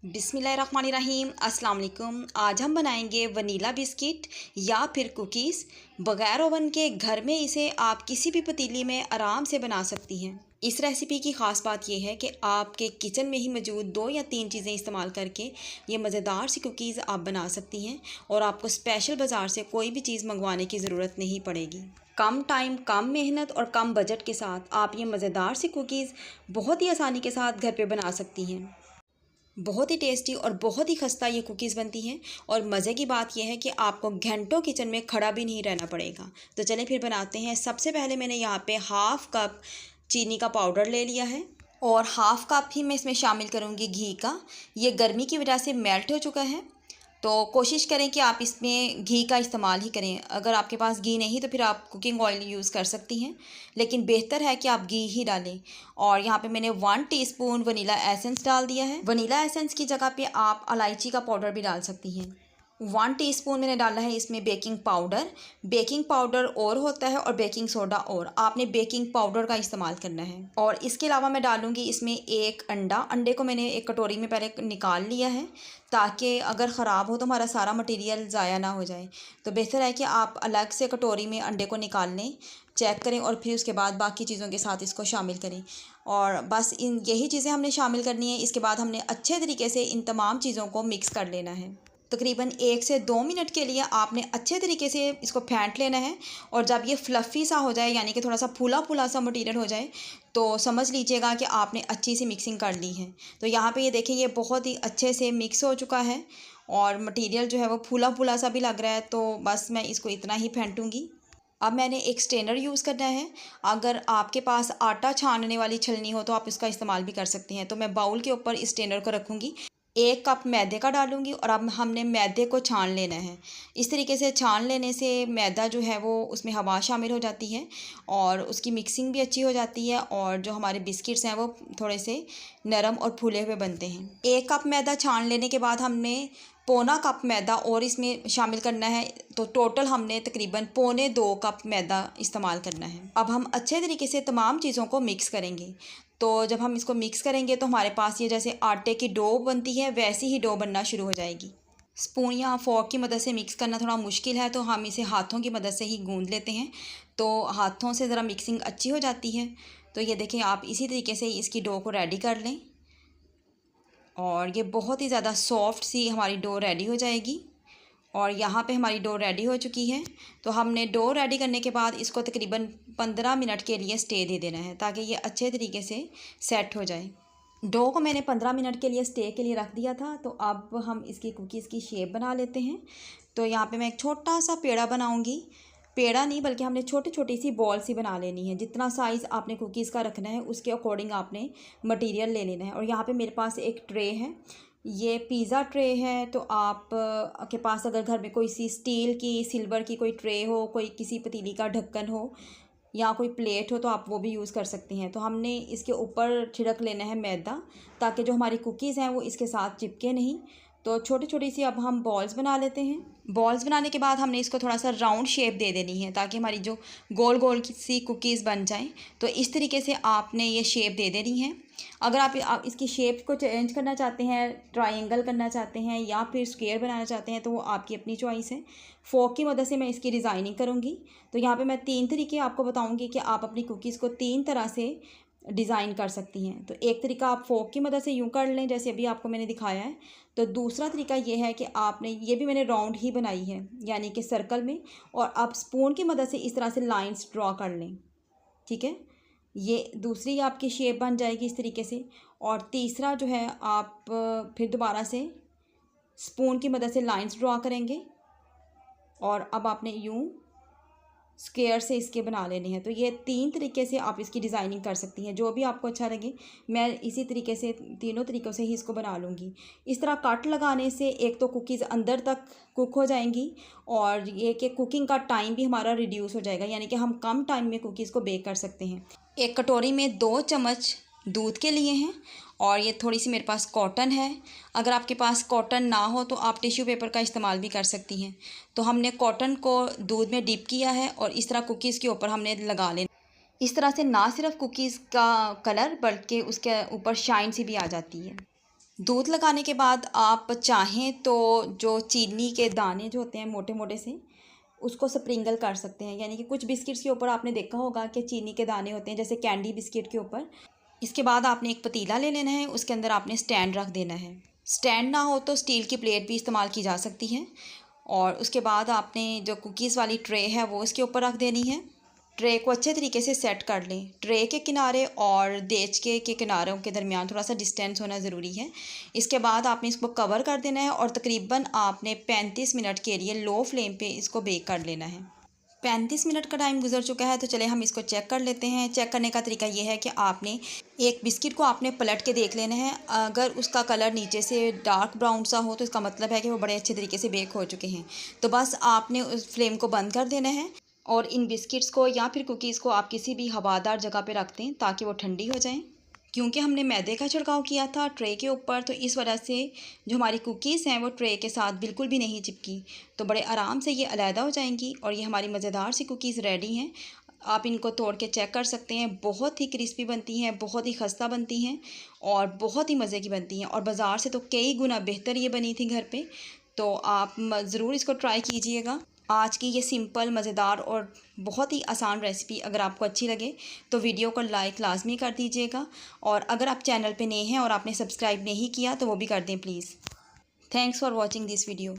बिस्मिल्लाहिर्रहमानिर्रहीम। अस्सलाम वालेकुम। आज हम बनाएंगे वनीला बिस्किट या फिर कुकीज़ बग़ैर ओवन के। घर में इसे आप किसी भी पतीली में आराम से बना सकती हैं। इस रेसिपी की ख़ास बात यह है कि आपके किचन में ही मौजूद 2 या 3 चीज़ें इस्तेमाल करके ये मज़ेदार सी कुकीज़ आप बना सकती हैं और आपको स्पेशल बाज़ार से कोई भी चीज़ मंगवाने की ज़रूरत नहीं पड़ेगी। कम टाइम, कम मेहनत और कम बजट के साथ आप ये मज़ेदार सी कुकीज़ बहुत ही आसानी के साथ घर पे बना सकती हैं। बहुत ही टेस्टी और बहुत ही खस्ता ये कुकीज़ बनती हैं और मज़े की बात यह है कि आपको घंटों किचन में खड़ा भी नहीं रहना पड़ेगा। तो चलें फिर बनाते हैं। सबसे पहले मैंने यहाँ पे हाफ़ कप चीनी का पाउडर ले लिया है और हाफ़ कप ही मैं इसमें शामिल करूँगी घी का। ये गर्मी की वजह से मेल्ट हो चुका है, तो कोशिश करें कि आप इसमें घी का इस्तेमाल ही करें। अगर आपके पास घी नहीं तो फिर आप कुकिंग ऑयल यूज़ कर सकती हैं, लेकिन बेहतर है कि आप घी ही डालें। और यहाँ पे मैंने 1 टीस्पून वनीला एसेंस डाल दिया है। वनीला एसेंस की जगह पे आप इलायची का पाउडर भी डाल सकती हैं। 1 टीस्पून मैंने डाला है इसमें बेकिंग पाउडर। बेकिंग पाउडर और होता है और बेकिंग सोडा और, आपने बेकिंग पाउडर का इस्तेमाल करना है। और इसके अलावा मैं डालूँगी इसमें 1 अंडा। अंडे को मैंने एक कटोरी में पहले निकाल लिया है ताकि अगर ख़राब हो तो हमारा सारा मटेरियल ज़ाया ना हो जाए। तो बेहतर है कि आप अलग से कटोरी में अंडे को निकाल लें, चेक करें और फिर उसके बाद बाकी चीज़ों के साथ इसको शामिल करें। और बस यही चीज़ें हमने शामिल करनी है। इसके बाद हमने अच्छे तरीके से इन तमाम चीज़ों को मिक्स कर लेना है। तकरीबन 1 से 2 मिनट के लिए आपने अच्छे तरीके से इसको फेंट लेना है। और जब ये फ्लफ़ी सा हो जाए, यानी कि थोड़ा सा फूला फूला सा मटीरियल हो जाए, तो समझ लीजिएगा कि आपने अच्छी सी मिक्सिंग कर ली है। तो यहाँ पे ये देखें, ये बहुत ही अच्छे से मिक्स हो चुका है और मटीरियल जो है वो फूला फूला सा भी लग रहा है। तो बस मैं इसको इतना ही फेंटूँगी। अब मैंने एक स्ट्रेनर यूज़ करना है। अगर आपके पास आटा छानने वाली छलनी हो तो आप इसका इस्तेमाल भी कर सकती हैं। तो मैं बाउल के ऊपर इस स्ट्रेनर को रखूँगी, 1 कप मैदे का डालूँगी और अब हमने मैदे को छान लेना है। इस तरीके से छान लेने से मैदा जो है वो उसमें हवा शामिल हो जाती है और उसकी मिक्सिंग भी अच्छी हो जाती है और जो हमारे बिस्किट्स हैं वो थोड़े से नरम और फूले हुए बनते हैं। 1 कप मैदा छान लेने के बाद हमने पौना कप मैदा और इसमें शामिल करना है। तो टोटल हमने तकरीबन पौने 2 कप मैदा इस्तेमाल करना है। अब हम अच्छे तरीके से तमाम चीज़ों को मिक्स करेंगे। तो जब हम इसको मिक्स करेंगे तो हमारे पास ये जैसे आटे की डो बनती है वैसी ही डो बनना शुरू हो जाएगी। स्पून या फोर्क की मदद से मिक्स करना थोड़ा मुश्किल है, तो हम इसे हाथों की मदद से ही गूंद लेते हैं। तो हाथों से ज़रा मिक्सिंग अच्छी हो जाती है। तो ये देखें, आप इसी तरीके से इसकी डो को रेडी कर लें और ये बहुत ही ज़्यादा सॉफ्ट सी हमारी डो रेडी हो जाएगी। और यहाँ पे हमारी डो रेडी हो चुकी है। तो हमने डो रेडी करने के बाद इसको तकरीबन 15 मिनट के लिए स्टे दे देना है ताकि ये अच्छे तरीके से सेट हो जाए। डो को मैंने 15 मिनट के लिए स्टे के लिए रख दिया था। तो अब हम इसकी कुकीज़ की शेप बना लेते हैं। तो यहाँ पे मैं एक छोटा सा पेड़ा बनाऊँगी। पेड़ा नहीं बल्कि हमने छोटी छोटी सी बॉल सी बना लेनी है। जितना साइज़ आपने कुकीज़ का रखना है उसके अकॉर्डिंग आपने मटेरियल ले लेना है। और यहाँ पे मेरे पास एक ट्रे है, ये पिज़्ज़ा ट्रे है। तो आप के पास अगर घर में कोई सी स्टील की, सिल्वर की कोई ट्रे हो, कोई किसी पतीली का ढक्कन हो या कोई प्लेट हो तो आप वो भी यूज़ कर सकती हैं। तो हमने इसके ऊपर छिड़क लेना है मैदा ताकि जो हमारी कुकीज़ हैं वो इसके साथ चिपके नहीं। तो छोटी छोटी सी अब हम बॉल्स बना लेते हैं। बॉल्स बनाने के बाद हमने इसको थोड़ा सा राउंड शेप दे देनी है ताकि हमारी जो गोल गोल सी कुकीज़ बन जाएं। तो इस तरीके से आपने ये शेप दे देनी है। अगर आप इसकी शेप को चेंज करना चाहते हैं, ट्रायंगल करना चाहते हैं या फिर स्क्वायर बनाना चाहते हैं तो वो आपकी अपनी चॉइस है। फोर्क की मदद से मैं इसकी डिज़ाइनिंग करूँगी। तो यहाँ पे मैं 3 तरीके आपको बताऊँगी कि आप अपनी कुकीज़ को 3 तरह से डिज़ाइन कर सकती हैं। तो एक तरीका आप फोर्क की मदद से यूँ कर लें जैसे अभी आपको मैंने दिखाया है। तो दूसरा तरीका ये है कि आपने, ये भी मैंने राउंड ही बनाई है यानी कि सर्कल में, और आप स्पून की मदद से इस तरह से लाइंस ड्रॉ कर लें। ठीक है, ये दूसरी आपकी शेप बन जाएगी इस तरीके से। और तीसरा जो है आप फिर दोबारा से स्पून की मदद से लाइंस ड्रॉ करेंगे और अब आपने यूँ स्क्वायर से इसके बना लेने हैं। तो ये 3 तरीके से आप इसकी डिज़ाइनिंग कर सकती हैं, जो भी आपको अच्छा लगे। मैं इसी तरीके से तीनों तरीक़ों से ही इसको बना लूँगी। इस तरह कट लगाने से एक तो कुकीज़ अंदर तक कुक हो जाएंगी और ये कि कुकिंग का टाइम भी हमारा रिड्यूस हो जाएगा, यानी कि हम कम टाइम में कुकीज़ को बेक कर सकते हैं। एक कटोरी में 2 चम्मच दूध के लिए हैं और ये थोड़ी सी मेरे पास कॉटन है। अगर आपके पास कॉटन ना हो तो आप टिश्यू पेपर का इस्तेमाल भी कर सकती हैं। तो हमने कॉटन को दूध में डिप किया है और इस तरह कुकीज़ के ऊपर हमने लगा लेना। इस तरह से ना सिर्फ कुकीज़ का कलर बल्कि उसके ऊपर शाइन सी भी आ जाती है। दूध लगाने के बाद आप चाहें तो जो चीनी के दाने जो होते हैं मोटे मोटे से, उसको स्प्रिंगल कर सकते हैं। यानी कि कुछ बिस्किट्स के ऊपर आपने देखा होगा कि चीनी के दाने होते हैं, जैसे कैंडी बिस्किट के ऊपर। इसके बाद आपने एक पतीला ले लेना है, उसके अंदर आपने स्टैंड रख देना है। स्टैंड ना हो तो स्टील की प्लेट भी इस्तेमाल की जा सकती है। और उसके बाद आपने जो कुकीज़ वाली ट्रे है वो इसके ऊपर रख देनी है। ट्रे को अच्छे तरीके से सेट कर लें। ट्रे के किनारे और देचके के किनारों के दरमियान थोड़ा सा डिस्टेंस होना ज़रूरी है। इसके बाद आपने इसको कवर कर देना है और तकरीबन आपने 35 मिनट के लिए लो फ्लेम पे इसको बेक कर लेना है। 35 मिनट का टाइम गुजर चुका है, तो चले हम इसको चेक कर लेते हैं। चेक करने का तरीका ये है कि आपने एक बिस्किट को आपने पलट के देख लेना है। अगर उसका कलर नीचे से डार्क ब्राउन सा हो तो इसका मतलब है कि वो बड़े अच्छे तरीके से बेक हो चुके हैं। तो बस आपने उस फ्लेम को बंद कर देना है और इन बिस्किट्स को या फिर कुकीज़ को आप किसी भी हवादार जगह पे रख दें ताकि वो ठंडी हो जाएं। क्योंकि हमने मैदे का छिड़काव किया था ट्रे के ऊपर, तो इस वजह से जो हमारी कुकीज़ हैं वो ट्रे के साथ बिल्कुल भी नहीं चिपकी। तो बड़े आराम से ये अलहदा हो जाएंगी और ये हमारी मज़ेदार सी कुकीज़ रेडी हैं। आप इनको तोड़ के चेक कर सकते हैं। बहुत ही क्रिस्पी बनती हैं, बहुत ही खस्ता बनती हैं और बहुत ही मज़े की बनती हैं। और बाज़ार से तो कई गुना बेहतर ये बनी थी घर पे। तो आप ज़रूर इसको ट्राई कीजिएगा। आज की ये सिंपल मज़ेदार और बहुत ही आसान रेसिपी अगर आपको अच्छी लगे तो वीडियो को लाइक लाजमी कर दीजिएगा। और अगर आप चैनल पे नए हैं और आपने सब्सक्राइब नहीं किया तो वो भी कर दें please. Thanks for watching this video.